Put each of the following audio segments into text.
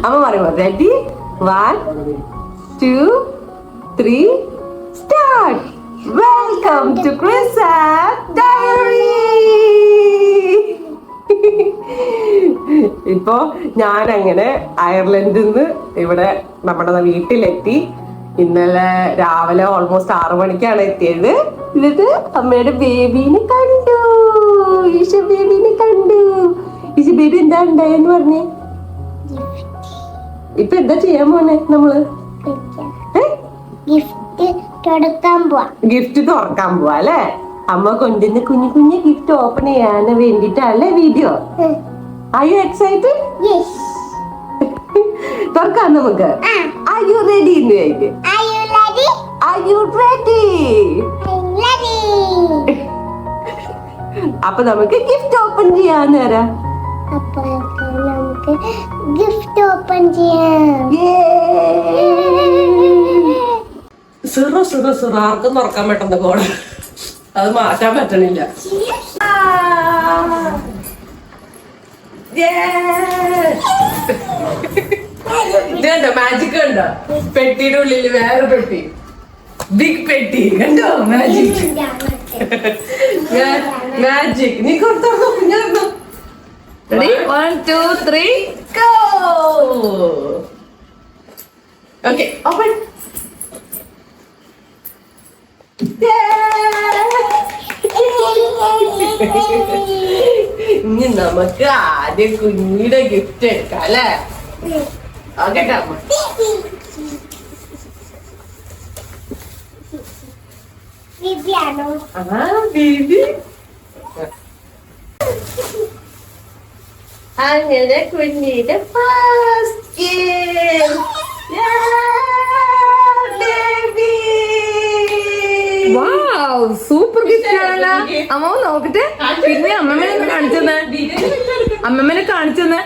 അമ്മ പറയുമ്പോ ready 1 2 3 start. Welcome to Chris diary. ഇപ്പോ ഞാനങ്ങനെ അയർലൻഡിൽ നിന്ന് ഇവിടെ നമ്മുടെ വീട്ടിലെത്തി. ഇന്നലെ രാവിലെ ഓൾമോസ്റ്റ് 6 മണിക്കാണ് എത്തിയത്. എന്നിട്ട് അമ്മയുടെ ബേബീനെ കണ്ടു. ഈശ ബേബീനെ കണ്ടു. ഈശ ബേബി എന്താ ഉണ്ടായെന്ന് പറഞ്ഞേ? ഇപ്പൊ എന്താ ചെയ്യാൻ പോന്നെ നമ്മള്? ഗിഫ്റ്റ് തുറക്കാൻ പോവാ അല്ലെ? അമ്മ കൊണ്ടുവന്ന് കുഞ്ഞു കുഞ്ഞു ഗിഫ്റ്റ് ഓപ്പൺ ചെയ്യാൻ വേണ്ടിട്ടല്ലേ വീഡിയോ. Are you excited? തുറക്കാം നമുക്ക്. Are you ready? Are you ready? അപ്പൊ നമുക്ക് ഗിഫ്റ്റ് ഓപ്പൺ ചെയ്യാൻ നേരം. ഗിഫ്റ്റ് ഓപ്പൺ ചെയ്യാം. സിറോ സിറോ സിറോ ആർക്കും തുറക്കാൻ പറ്റുന്ന കോഡ് അത് മാറ്റാൻ പറ്റണില്ല. ഇതുണ്ടോ മാജിക് കണ്ടോ? പെട്ടിയുടെ ഉള്ളിൽ വേറെ പെട്ടി, ബിഗ് പെട്ടി കണ്ടോ? Magic magic. നീ കൊടുത്തോ കുഞ്ഞോ. Ready? 1 2 3 go. Okay, open. ഇനി നമുക്ക് ആദ്യം കുഞ്ഞിയുടെ ഗിഫ്റ്റ് എടുക്കാം അല്ലേ? ഓക്കെ അമ്മ. ബേബി അങ്ങനെ കുഞ്ഞിന്റെ ഫസ്റ്റ് സൂപ്പർ ഗിഫ്റ്റ് ആണല്ലോ. അമ്മ നോക്കട്ടെ. പിന്നെ അമ്മമ്മനെ കാണിച്ചെന്ന്. അമ്മമ്മനെ കാണിച്ചെന്ന്.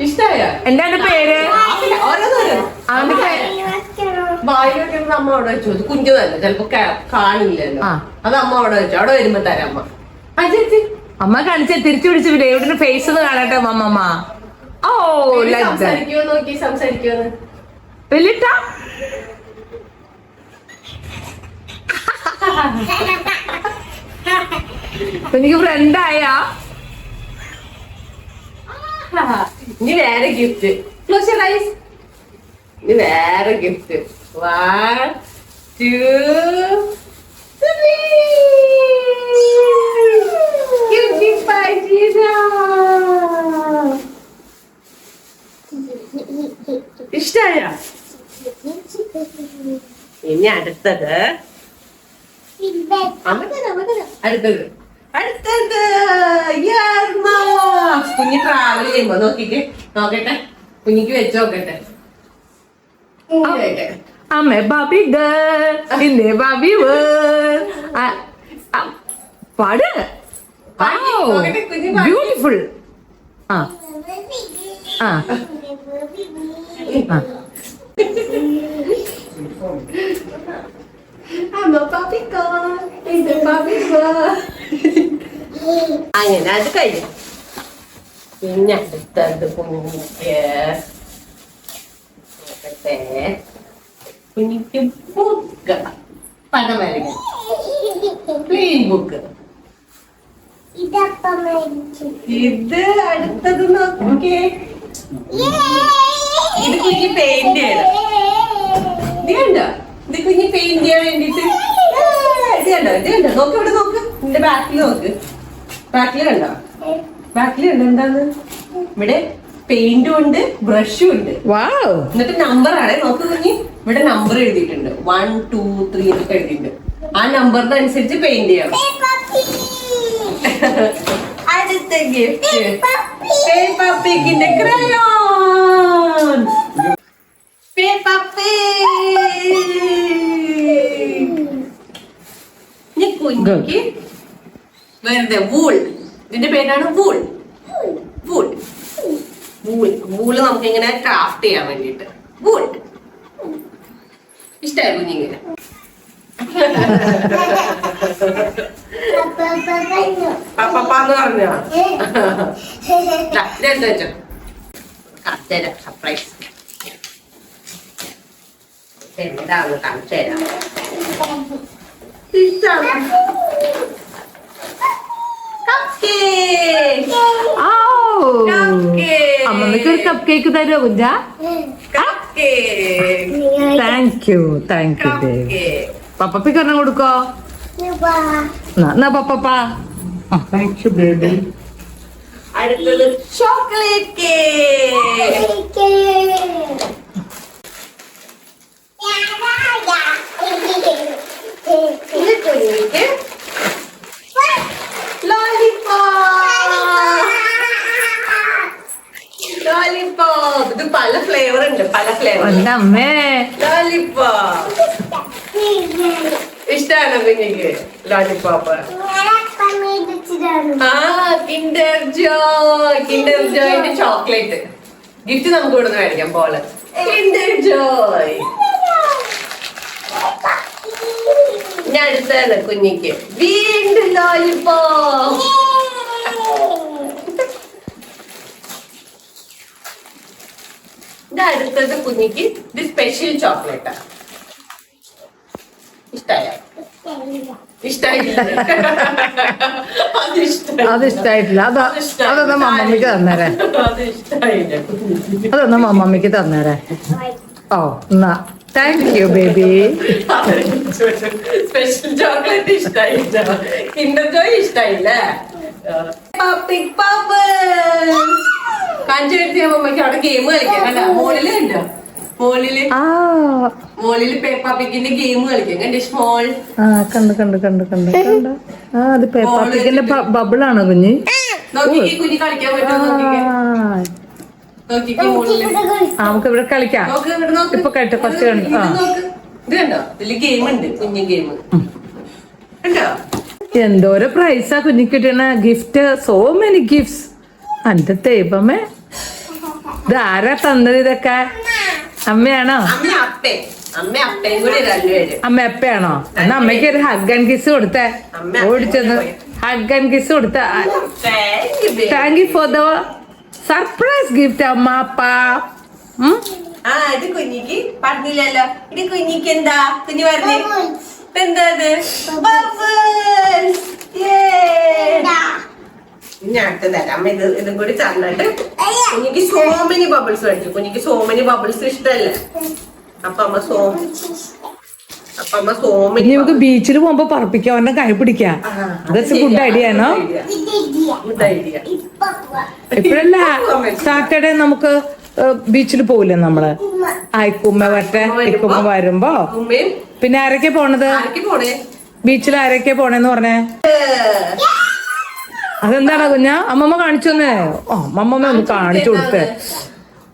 ഇഷ്ടായ? എന്താണ് പേര്? അവന്റെ വായിലൊക്കെ അമ്മ അവിടെ വെച്ചു. കുഞ്ഞു തന്നെ ചിലപ്പോ കാണില്ലല്ലോ. അത് അമ്മ അവിടെ വെച്ചു. അവിടെ വരുമ്പോ തരാം അമ്മ. അമ്മ കാണിച്ച തിരിച്ചു പിടിച്ചു വിടേ. എവിടെ ഫേസ് ഒന്ന് കാണട്ടെ അമ്മമ്മ. ഓ സംസാരിക്കുമോ നോക്കി. സംസാരിക്കുമോ വലിട്ട എനിക്ക് ഫ്രണ്ടായ. ഇനി വേറെ ഗിഫ്റ്റ്. Close your eyes. ഇനി വേറെ ഗിഫ്റ്റ്. 1 2 3. ഇഷ്ടായ? ഇനി അടുത്തത് അടുത്തത് കുഞ്ഞ് ട്രാവൽ ചെയ്യുമ്പോ നോക്കിട്ട് നോക്കട്ടെ. കുഞ്ഞിക്ക് വെച്ച് നോക്കട്ടെ. അമ്മ ബാബി ഗിന്റെ ബാബി പാട്. ബ്യൂട്ടിഫുൾ. ആ ആ അങ്ങനെ അത് കഴിഞ്ഞു. പിന്നെ അടുത്തത് കുഞ്ഞിക്ക് കുഞ്ഞിക്ക് ബുക്ക്, പടം വരയ്ക്കാൻ ക്ലീൻ ബുക്ക്. ഇത് അടുത്തത് നോക്കിക്കേ. ഇത് കുഞ്ഞി പെയിന്റ് ചെയ്യണം. ഇത് കണ്ടോ? ഇത് കുഞ്ഞി പെയിന്റ് ചെയ്യാൻ വേണ്ടിട്ട് ഇത് കണ്ടോ? ഇത് കണ്ടോ? നോക്ക് ഇവിടെ നോക്ക്. നിന്റെ ബാക്കിൽ നോക്ക്. ബാക്കിൽ കണ്ടോ? ബാക്കിൽ കണ്ടോ എന്താന്ന്? ഇവിടെ പെയിന്റും ഉണ്ട് ബ്രഷും ഉണ്ട്. എന്നിട്ട് നമ്പർ ആണ്. നോക്ക് കുഞ്ഞി, ഇവിടെ നമ്പർ എഴുതിയിട്ടുണ്ട്. 1 2 3 എന്നൊക്കെ എഴുതിയിട്ടുണ്ട്. ആ നമ്പറിന് അനുസരിച്ച് പെയിന്റ് ചെയ്യണം. അടുത്ത ഗിഫ്റ്റ് പേപ്പർ പിഗിന്റെ ക്രയോൺ. Peppa Pig. കുഞ്ഞിക്ക് വെറുതെ വൂൾ. ഇതിന്റെ പേരാണ് വൂൾ. വൂൾ വൂൾ വൂള് നമുക്ക് ഇങ്ങനെ ക്രാഫ്റ്റ് ചെയ്യാൻ വേണ്ടിട്ട്. വൂൾ ഇഷ്ടായി കുഞ്ഞിങ്ങനെ. പപ്പാന്ന് പറഞ്ഞോ? ഇതെന്താ വെച്ചോ? തരാം സർപ്രൈസ്. എന്താന്ന് കാണിച്ചു തരാം. അമ്മമ്മക്ക് ഒരു കപ്പ് കേക്ക് തരുമോ കുഞ്ച? താങ്ക് യു പപ്പയ്ക്ക് ഒരെണ്ണം കൊടുക്കോ? എന്നാ പപ്പ. Thank you baby. അടുത്തത് ചോക്ലേറ്റ് കേക്ക്. ലോലിപോപ്പ്. ഇത് പല ഫ്ലേവർ ഉണ്ട്, പല ഫ്ലേവർ. അമ്മേ ലോലിപോപ്പ് ഇഷ്ടമാണോ കുഞ്ഞിക്ക്? ലോലിപോപ്പ്. കിൻഡർ ജോയിന്റെ ചോക്ലേറ്റ് ഗിഫ്റ്റ് നമുക്ക് ഇവിടെ നിന്ന് മേടിക്കാം പോലെ. Kinder Joy. ഞാൻ അടുത്താണ് കുഞ്ഞിക്ക് വീണ്ടും ലോലിപോപ്പ്. ഇത് അടുത്തത് കുഞ്ഞിക്ക് ഇത് സ്പെഷ്യൽ ചോക്ലേറ്റാ. അതിഷ്ടായിട്ടില്ല. അതൊന്നും മമ്മമ്മക്ക് തന്നേരെ. അതൊന്നും മമ്മമ്മക്ക് തന്നേരെ. ഓ എന്നാ thank you baby. Special chocolate ഇഷ്ടായില്ല, കിൻഡർ ജോയ് ഇഷ്ടായില്ല. കാഞ്ചു വരുത്തിയ മമ്മയ്ക്ക് അവിടെ ഗെയിം കളിക്കാം. കണ്ട മോളില് കണ്ടോ? മോളില് പേപ്പ പിക്കിന്റെ ഗെയിം കളിക്കാം. കണ്ടേ സ്മോൾ. കണ്ട്. അത് പേപ്പ പിക്കിന്റെ ബബിളാണോ കുഞ്ഞി? നോക്കിക്കേ കുഞ്ഞി കളിക്കാൻ പറ്റുമോ? നോക്കിക്കേ മോളില്. നമുക്ക് ഇവിടെ കളിക്കാം. ഇപ്പൊ കേട്ടോ കുറച്ച് കണ്ടു. ഇത് കണ്ടോ? ഇതില് ഗെയിം ഉണ്ട്, കുഞ്ഞു ഗെയിം കണ്ടോ? എന്തോരോ പ്രൈസാ കുഞ്ഞിക്ക് കിട്ടണ ഗിഫ്റ്റ്. So many gifts. എന്റെ ദൈവമേ, ഇത് ആരാ തന്നത് ഇതൊക്കെ? അമ്മയാണോ? അമ്മ എപ്പയാണോ? എന്നാ അമ്മയ്ക്ക് ഒരു ഹഗ് ആൻഡ് കിസ് കൊടുത്തേ. ഓടിച്ചെന്ന് ഹഗ് ആൻഡ് കിസ് കൊടുത്ത. Thank you for the surprise gift അമ്മ അപ്പ. ഇത് കുഞ്ഞിക്ക് പറഞ്ഞില്ലല്ലോ. ഇത് കുഞ്ഞിക്ക് എന്താ കുഞ്ഞു പറഞ്ഞേ? എന്താ ഞാൻ അടുത്ത് തരാം. അമ്മ ഇതും കൂടി തന്നിട്ട് കുഞ്ഞിക്ക് സോ മെനി ബബിൾസ് മേടിച്ചു. കുഞ്ഞിക്ക് സോ മെനി ബബിൾസ് ഇഷ്ടമല്ല. അപ്പൊ അമ്മ സോ മെനി. നമുക്ക് ബീച്ചിൽ പോകുമ്പോ പറപ്പിക്കാം, അവരുടെ കൈ പിടിക്കാം. ഗുഡ് ഐഡിയ ആണോ? Good idea. ഇപ്പഴല്ല, സാറ്റർഡേ നമുക്ക് ബീച്ചിൽ പോവില്ലേ നമ്മള്? ആയിക്കുമ്മ വരട്ടെ. ഇക്കുമ്മ വരുമ്പോ പിന്നെ ആരൊക്കെ പോണത്? ബീച്ചിൽ ആരൊക്കെ പോണേന്ന് പറഞ്ഞേ? അതെന്താണോ കുഞ്ഞാ? അമ്മമ്മ കാണിച്ചോന്നേ. അമ്മമ്മ ഒന്ന് കാണിച്ചു കൊടുത്തേ.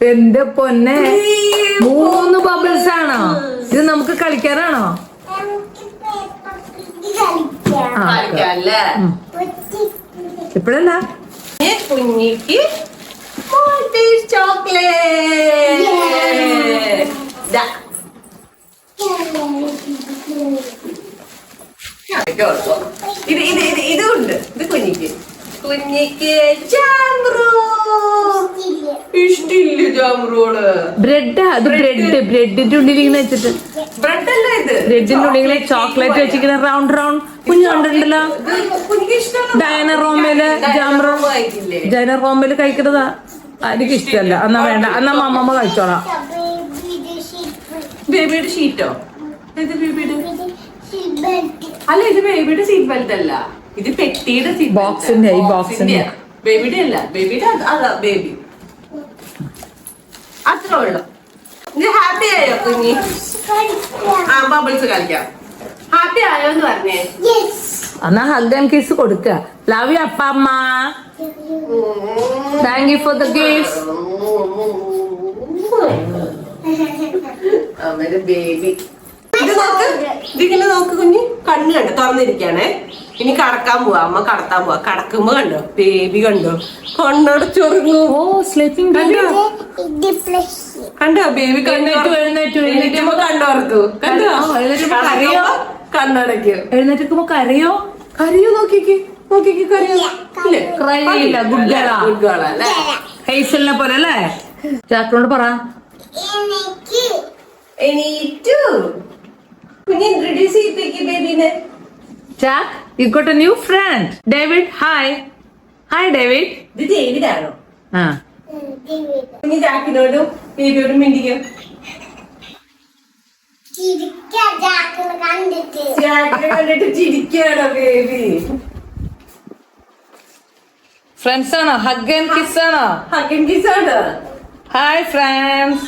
എന്റെ പൊന്നെ, 3 ബബിൾസ് ആണോ? ഇത് നമുക്ക് കളിക്കാനാണോ? ഇപ്പഴല്ല, കുഞ്ഞിക്ക് ചോക്ലേറ്റ്. ഇതുണ്ട്. ഇത് കുഞ്ഞിക്ക് ഇഷ്ടില്ല ജാമ്രൂള്. ബ്രെഡ്. അത് ബ്രെഡിന്റെ ഉള്ളിൽ ഇങ്ങനെ വെച്ചിട്ട്. ബ്രെഡ് അല്ല ഇത്. ബ്രെഡിന്റെ ഉള്ളിൽ ഇങ്ങനെ ചോക്ലേറ്റ് വെച്ചിരിക്കുന്ന റൗണ്ട് കുഞ്ഞു കണ്ടിട്ടുണ്ടല്ലോ. ഡയന റോമയില് ജൈന റോമയില് കഴിക്കുന്നതാ. എനിക്ക് ഇഷ്ടമല്ല. എന്നാ വേണ്ട, എന്നാ അമ്മമ്മ കഴിച്ചോളാം. ബേബിയുടെ ഷീറ്റോ? ഇത് ബേബിയുടെ അല്ല, ഇത് ബേബിയുടെ സീറ്റ് ബെൽറ്റ് അല്ല, ഇത് പെട്ടിയുടെ സീറ്റ് ബോക്സിന്റെ. ഈ ബോക്സിന്റെ ബേബിയുടെ അല്ല. ബേബിയുടെ അതാ ബേബി. അത്ര ഉള്ളു. ഇത് ഹാപ്പി ആയോ കുഞ്ഞി? ബബിൾസ് കളിക്കാം. ഹാപ്പി ആയോ എന്ന് പറഞ്ഞേ. എന്നാ ഹഗ് ആൻഡ് കിസ് കൊടുക്ക. ലവ് യു അപ്പ അമ്മ. Thank you for the gift. Baby ഇതിങ്ങനെ നോക്ക് കുഞ്ഞി. കണ്ണ് കണ്ടോ? തുറന്നിരിക്കാണേ. ഇനി കടക്കാൻ പോവാ. അമ്മ കടത്താൻ പോവാ. കടക്കുമ്പോ കണ്ടോ ബേബി? കണ്ടോ കണ്ണടച്ചൊറങ്ങൂ. കണ്ടോ ബേബി? കണ്ണോർത്തു. കണ്ടോ കണ്ണടയ്ക്കും. എഴുന്നേറ്റുമ്പോ കരയോ? കരയോ നോക്കിക്ക് കരയോ ഇല്ലേ Cry ചെയ്യില്ല, good girl ആ. ഗുഡ് ഗേൾ അല്ലേ ഹെയ്സലിനെ പോലെ അല്ലേ? ജാക്കിനോട് പറ. എനിക്ക് എണീറ്റു കുഞ്ഞ് introduce ചെയ്യിപ്പിക്ക് ബേബിനെ Jack, you got a new friend. David, hi. Hi, David. ഇത് ഡേവിഡാണോ ആ കുഞ്ഞ് ജാക്കിനോടും ബേബിയോടും മിണ്ടിക്കും ജാക്കിനെ കണ്ടിട്ട് ജാക്കിനെ കണ്ടിട്ട് ചിരിക്കാണോ ബേബി ഫ്രണ്ട്സ് ആണോ? ഹഗ് ആൻഡ് കിസ് ആണോ? ഹഗൻ കിസ് ആണ് ഹായ് ഫ്രണ്ട്സ്.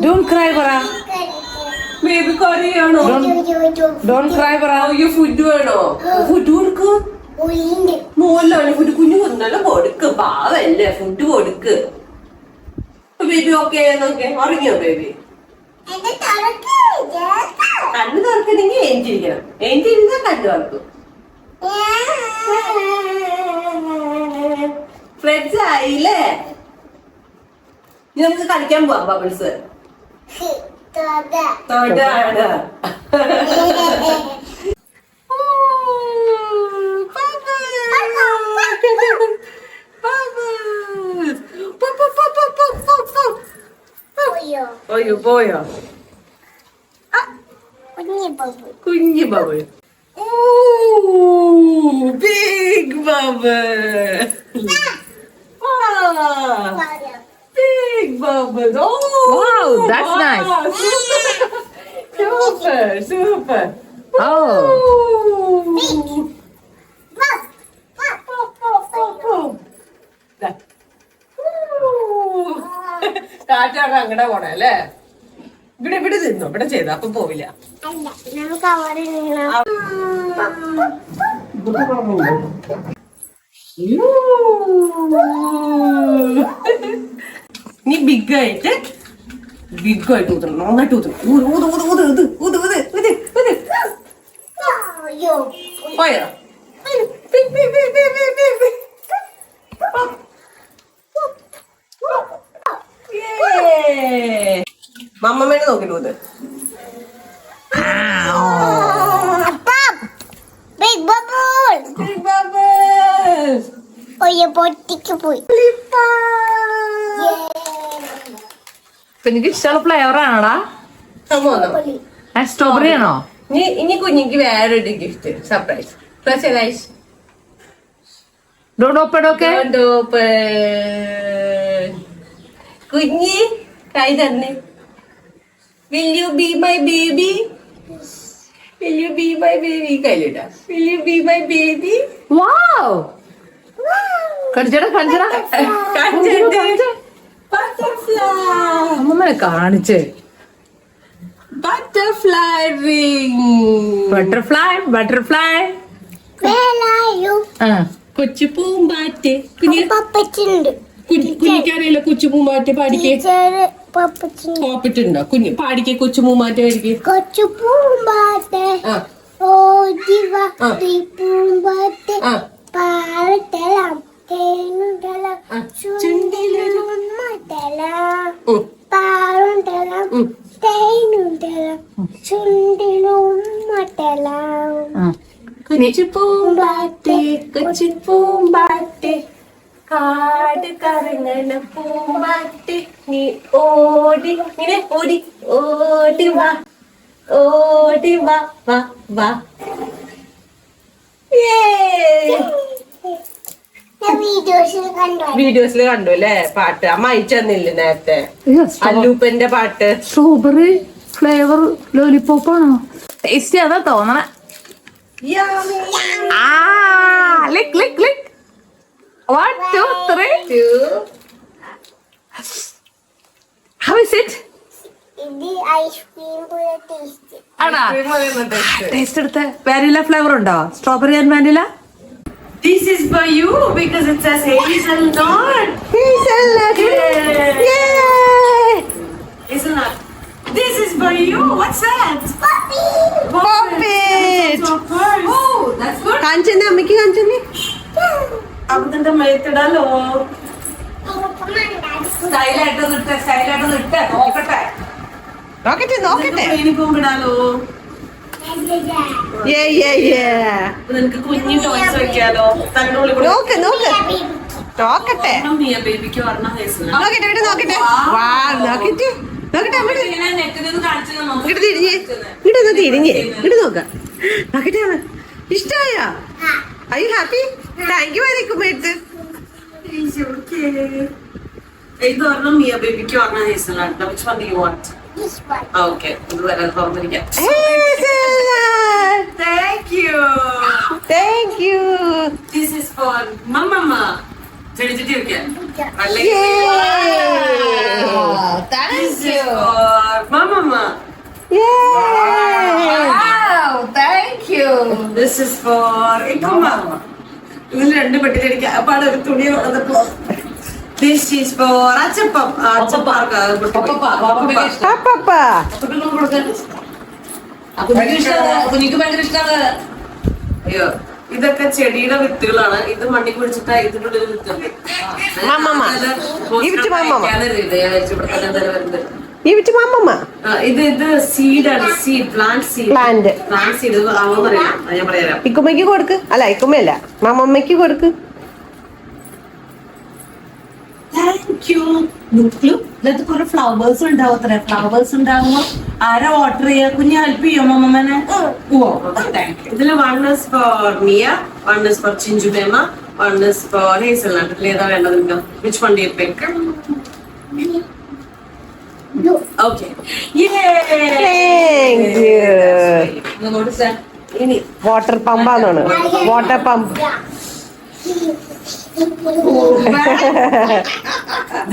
ഡോണ്ട് ക്രൈ പറ. ബേബി കരയാണോ ഡോണ്ട് ക്രൈ പറ. അയ്യോ ഫുഡ് വേണോ ഫുഡ് കൊടുക്ക് മോലാണ് ഫുഡ് കുഞ്ഞു കൊന്നല്ല കൊടുക്ക് പാവല്ലേ ഫുഡ് കൊടുക്ക് ബേബി ഓക്കെ നോക്കെ ഉറങ്ങിയോ ബേബി കണ്ണു തുറക്കണമെങ്കിൽ എഞ്ചിരിക്കണം എഞ്ചിരുന്നാ കണ്ണു തുറക്കും ഫ്രണ്ട്സ് ആയില്ലേ ഇനി നമുക്ക് കളിക്കാൻ പോവാം ബബിൾസ് തൊടാണ് അയ്യോ പോയോ കുഞ്ഞു bubble big bubble big bubble Wow, that's nice. Super. Oh. കാറ്റാണ് അങ്ങടെ പോണേ അല്ലേ ഇവിടെ തിന്നോ ഇവിടെ ചെയ്ത അപ്പൊ പോവില്ല നീ ബിഗ് ആയിട്ട് ഊതണം നന്നായിട്ട് ഊതണം പോയോ മമ്മമ്മേനെ നോക്കിട്ട് ഊത് ബിഗ് ബബിൾ പൊട്ടിക്ക് പോയി എനിക്ക് ഇഷ്ടമുള്ള ഫ്ലേവർ ആണോടാ? സ്ട്രോബെറി ആണോ? ഇനി കുഞ്ഞിക്ക് വേറൊരു ഗിഫ്റ്റ് സർപ്രൈസ് പ്രസൈസ് ഡോണ്ട് ഓപ്പൺ. ഓക്കെ കുഞ്ഞി കൈ തന്നെ will you be my baby കയ്യിലിട്ടാ will you be my baby wow കാണിച്ചടാ അമ്മമ്മനെ കാണിച്ചേ. ബട്ടർഫ്ലൈ റിംഗ് ബട്ടർഫ്ലൈ കൊച്ചു പൂമ്പാറ്റ് പപ്പച്ചുണ്ട് കുഞ്ഞിക്കറിയില്ല കൊച്ചു പൂമ്പാറ്റ് പാടിക്കേ പോപ്പിട്ടുണ്ടോ കുഞ്ഞു പാടിക്കേ കൊച്ചു പൂമ്പാറ്റ് പാടിക്കേ കൊച്ചു പൂമ്പാറ്റ് ആ ഓടിവ ആ. പൂമ്പാറ്റ് ആ പാടലാം തേനുണ്ടലാം ആ. ചുണ്ടിലൊരു ചുണ്ടിലുണ്ടലാം ഉം. പാടുണ്ടലാം ഉം. തേനുണ്ടലാം ചുണ്ടിലുണ്ടലാം കൊച്ചു പൂമ്പാറ്റ് കാട് കറങ്ങണ പൂമ്പാറ്റ് നീ ഓടി ഇങ്ങനെ ഓടി വാ വാ വീഡിയോസിൽ കണ്ടു അല്ലേ പാട്ട് അമ്മ അയച്ചു തന്നില്ലേ നേരത്തെ അല്ലൂപ്പന്റെ പാട്ട് സ്ട്രോബെറി ഫ്ലേവർ ലോലിപോപ്പ് ആണോ? ടേസ്റ്റി അതാ തോന്നണേ. ലിക്ക് 1 2 3. How is it? ഇത് ഐസ്ക്രീം പോലെ ടേസ്റ്റ് ആണോ? ടേസ്റ്റ് എടുത്ത് വാനില ഫ്ലേവർ ഉണ്ടോ? Strawberry and vanilla. This is for you because it says hazelnut. Hazelnut. This is for you. What's that? Pop it. Oh, that's good. കാഞ്ചനെ അമ്മയ്ക്ക് കാഞ്ചനെ അമ്മത്തിന്റെ മേത്തിടാലോ സ്റ്റൈലായിട്ടൊന്ന് ഇട്ടേ നോക്കട്ടെ നോക്കട്ടെ നോക്കട്ടെ. യൂണിഫോം ഇടാലോ. നിനക്ക് കുഞ്ഞു ടോയ്സ് വെക്കാലോ. നോക്ക് നോക്ക് നോക്കട്ടെ ബേബിക്ക് പറഞ്ഞ നോക്കട്ടെ ഇവിടെ നോക്കട്ടെ. വാ നോക്കിട്ട് നോക്കട്ടെ അങ്ങോട്ട് തിരിഞ്ഞ് ഇങ്ങോട്ടൊന്ന് തിരിഞ്ഞ് ഇങ്ങോട്ട് നോക്കാം. നോക്കട്ടെ അവൻ ഇഷ്ടമായ. I you happy? Thank you വരയ്ക്കുമ്പോഴത്ത്. ഇത് പറഞ്ഞ മിയ ബേബിക്ക് പറഞ്ഞ ഹേസലാണ്. Which one do you want? This one. Okay, ഇത് വരാൻ തുറന്നിരിക്കാം. Thank you. Thank you. This is for Mama. ചെടിച്ചിട്ട് വെക്കാം. This is for Mama. This is for Ikuma. ഇതിൽ രണ്ട് പെട്ടിക്കടിക്കാം. അപ്പൊ അവിടെ ഒരു തുണി വന്നപ്പോ This is for അച്ചപ്പം. കുഞ്ഞിക്ക് ഭയങ്കര ഇഷ്ടമാണ്. അയ്യോ ഇതൊക്കെ ചെടിയുടെ വിത്തുകളാണ്. ഇത് മണ്ണി കുഴിച്ചിട്ടാ ഇതിന്റെ ഉള്ളിൽ വിത്തുണ്ട്. ഇത് സീഡാണ്. സീഡ് പ്ലാന്റ് സീഡ് ആവോന്നറിയാം. ഞാൻ പറയാം. ഇക്കുമ്മയ്ക്ക് കൊടുക്ക്. അല്ല ഇക്കുമ്മയല്ല മമ്മമ്മയ്ക്ക് കൊടുക്ക്. Thank you. ഇതിനകത്ത് കുറെ ഫ്ലവേഴ്സ് ഉണ്ടാവും. അത്ര ഫ്ലവേഴ്സ് ഉണ്ടാകുമ്പോ ആരാ വാട്ടർ ചെയ്യാ? കുഞ്ഞ് ഹെൽപ്പ് ചെയ്യോ മമ്മനെ? ഇതില് 1 is for Mia, 1 is for Chinju Mema, 1 is for Hazelnut. ഇതിൽ ഏതാ വേണ്ടത് നിങ്ങൾക്ക്? Which one do you pick? Okay. Thank you. ഇനി വാട്ടർ പമ്പാന്നാണ്. Water pump.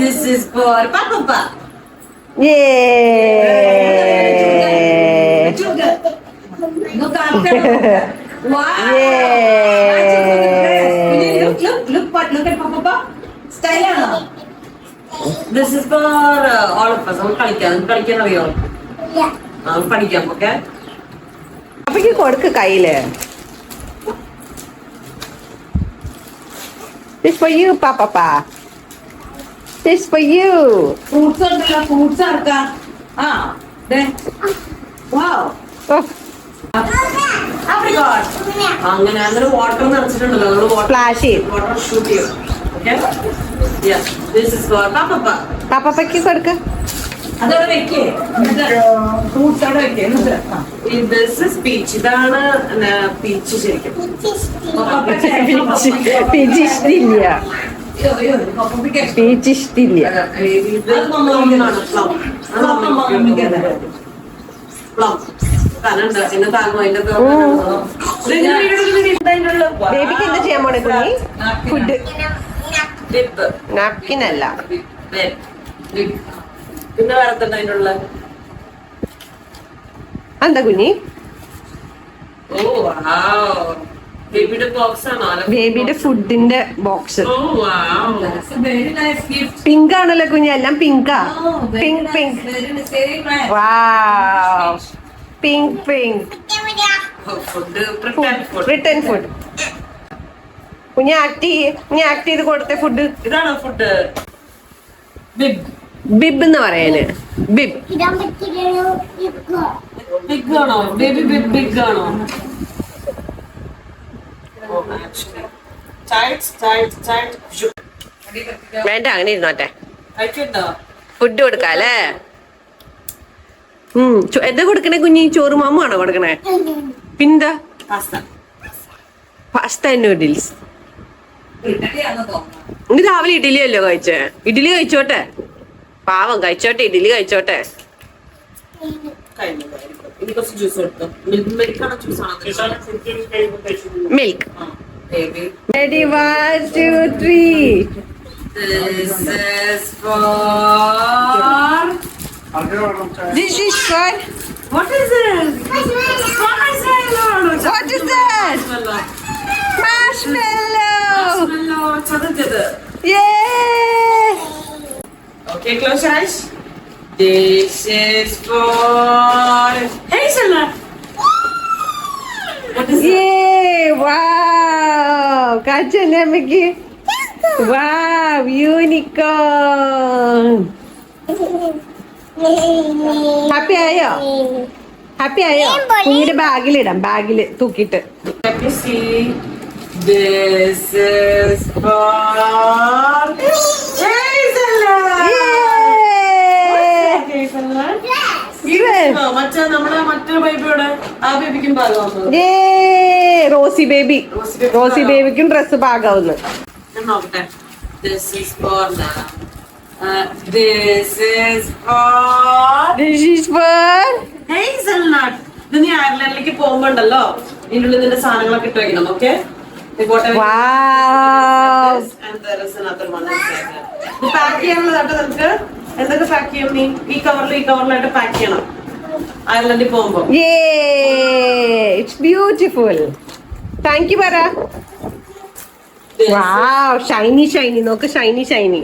This is for Papa. Look at Papa. Style ആണോ? This is for all of us. നമുക്ക് കളിക്കാൻ അറിയോ? പഠിക്കാം. ഓക്കെ അപ്പക്ക് കൊടുക്ക് കയ്യില്. This for you, Papa. This for you. Fruits ഉണ്ടല്ലോ. ഫ്രൂട്ട്സ് ആർക്കാം? അങ്ങനെ വാട്ടർ നിറച്ചിട്ടുണ്ടല്ലോ. ഫ്ലാഷ് ചെയ്യും. വാട്ടർ ഷൂട്ട് ചെയ്യും. This is for Papa. പാപ്പയ്ക്ക് കൊടുക്ക്. അതവിടെ വെക്കേ. ഫ്രൂട്ട്സ് അവിടെ വെക്കേ. This is peach. ഇതാണ് പീച്ച് ശരിക്കും. പീച്ച് ഇഷ്ടില്ല. പീച്ച് ഇഷ്ടില്ല. ബേബിക്ക് എന്താ ചെയ്യാൻ പോണേ കുഞ്ഞി? ഫുഡ്. നാപ്കിൻ അല്ല. പിന്നെ വേറെ അതിൻ്റെ ഉള്ള എന്താ കുഞ്ഞി? ബേബിയുടെ ബോക്സ് ആണോ? ബേബിയുടെ ഫുഡിന്റെ box. Very nice gift. Pink ആണല്ലോ കുഞ്ഞി. എല്ലാം പിങ്കാ. Pink pink. Wow. Pink pink. Return food. കുഞ്ഞി ആക്ട് ചെയ്ത് കൊടുത്ത ഫുഡ്. ഇതാണോ ഫുഡ്? ബിഗ് ബിബ് എന്ന് പറയാന്. ബിബ്. ഇടാൻ പറ്റില്ലല്ലോ. ബിഗ് ആണോ? ബേബി ബിഗ് ആണോ? വേണ്ട അങ്ങനെ ഇരുന്നോട്ടെ. കഴിക്കണ്ടോ? ഫുഡ് കൊടുക്കാല്ലേ? എന്താ കൊടുക്കണേ കുഞ്ഞി? ചോറ് മാമാണോ കൊടുക്കണേ? പിന്നെന്താ? Pasta noodles. ഇന്ന് രാവിലെ ഇഡ്ഡലി അല്ലോ കഴിച്ചേ. ഇഡ്ഡലി കഴിച്ചോട്ടെ. പാവം കഴിച്ചോട്ടെ. Idli കഴിച്ചോട്ടെ. Milk. Ready, 1, 2, 3. This is for. This is for. What is it? Marshmallow. What is that? Marshmallow. Marshmallow. Yay! Okay, close your eyes. This is for Hazelnut. What is it? Yay! Wow! Kacan Amiki. Wow! Unicorn. Happy ആയോ? Happy ആയോ? കുഞ്ഞിന്റെ ബാഗിലിടാം, ബാഗില് തൂക്കിട്ട്. This is for Rosie baby. Rosie ബേബിക്കും dress പാകാവുന്നു. This is for hazelnut. ഇത് നീ അയർലൻഡിലേക്ക് പോകുമ്പോണ്ടല്ലോ ഇതിൻ്റെ ഉള്ളിൽ നിന്റെ സാധനങ്ങളൊക്കെ ഇട്ട് വെക്കണം. ഓക്കെ, പാക്ക് ചെയ്യാനുള്ളതായിട്ട് നമുക്ക് എന്തൊക്കെ പാക്ക് ചെയ്യും? നീ ഈ കവറിലായിട്ട് പാക്ക് ചെയ്യണം അയർലൻഡിൽ പോകുമ്പോ. It's beautiful. താങ്ക് യു പറ. വാവ്, ഷൈനി ഷൈനി. നോക്ക്, ഷൈനി ഷൈനി.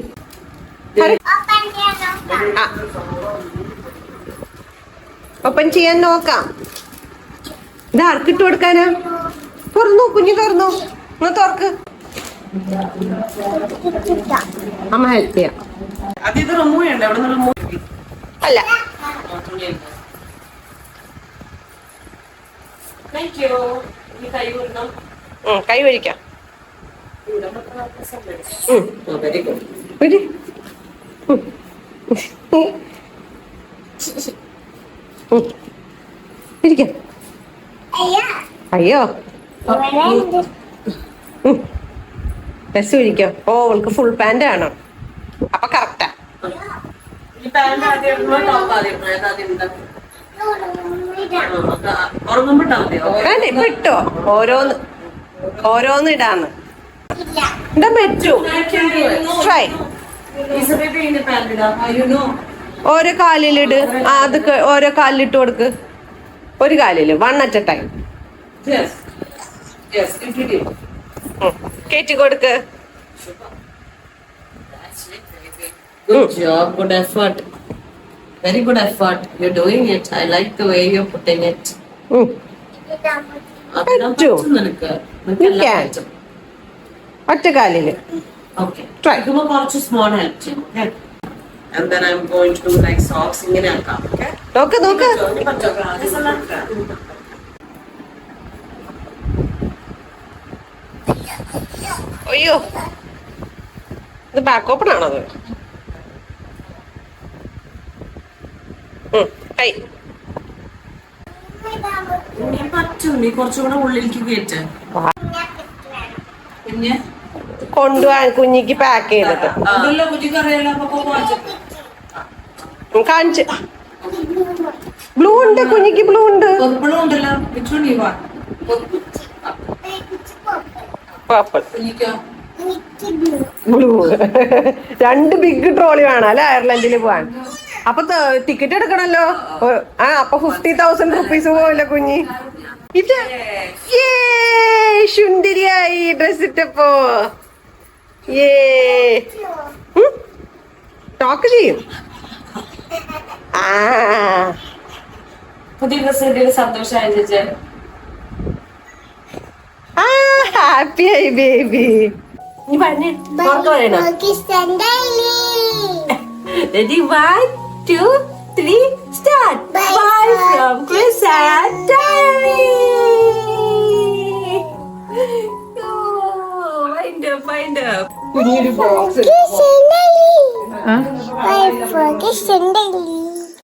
ഓപ്പൺ ചെയ്യാൻ നോക്കാം. ഇത് ആർക്കിട്ട് കൊടുക്കാനാ? തുറന്നു, കുഞ്ഞു തുറന്നു. ഒന്ന് തുറക്ക്, അമ്മ ഹെൽപ്പ് ചെയ്യാം. അല്ല, കൈ ഒഴിക്കാം. ഇരിക്കാം. അയ്യോ, ഡ്രസ് ഒഴിക്കോ? ഓ, അവൾക്ക് ഫുൾ പാന്റ് ആണോ? അപ്പൊ കറക്റ്റാ. ഇപ്പൊ ഇട്ടോ? ഓരോന്ന് ഇടാന്ന്. എന്താ പറ്റൂ? ട്രൈ. ഓരോ കാലിലിട്. അത് ഓരോ കാലിലിട്ട് കൊടുക്ക്. ഒരു കാലില്, 1 at a time. കേറ്റി കൊടുക്ക്. Good job, good effort. Very good effort. You're doing it. I like the way you're putting it. ഒറ്റ കാലില്. Okay. Try. ഇതുമ്പോ കുറച്ച് സ്മോൾ ഹെൽപ്പ് ചെയ്യും. Okay. And then I'm going to do like socks. ഇങ്ങനെ ആക്കാം. Okay. നോക്ക്. അയ്യോ, ഇത് back open ആണത്. നീ കുറച്ചുകൂടെ ഉള്ളിലേക്ക് കയറ്റ്. പിന്നെ കൊണ്ടുപോവാൻ കുഞ്ഞിക്ക് പാക്ക് ചെയ്തിട്ട് കാണിച്ച്. ബ്ലൂ ഉണ്ട് കുഞ്ഞിക്ക്, ബ്ലൂ ഉണ്ട്. ബ്ലൂ. 2 ബിഗ് ട്രോളി വേണം അല്ലെ അയർലൻഡിൽ പോവാൻ. അപ്പൊ ടിക്കറ്റ് എടുക്കണല്ലോ. അപ്പൊ 50,000 റുപ്പീസ് പോവല്ലോ കുഞ്ഞി. സുന്ദരിയായി ഡ്രസ് ഇട്ടപ്പോ. ടോക്ക് ചെയ്യും. പുതിയ ഡ്രസ് കിട്ടിയത് സന്തോഷമായി ചേച്ചി. ഹാപ്പിയായി ബേബി. നീ പറഞ്ഞേ, പറയണം. 1, 2, 3 start.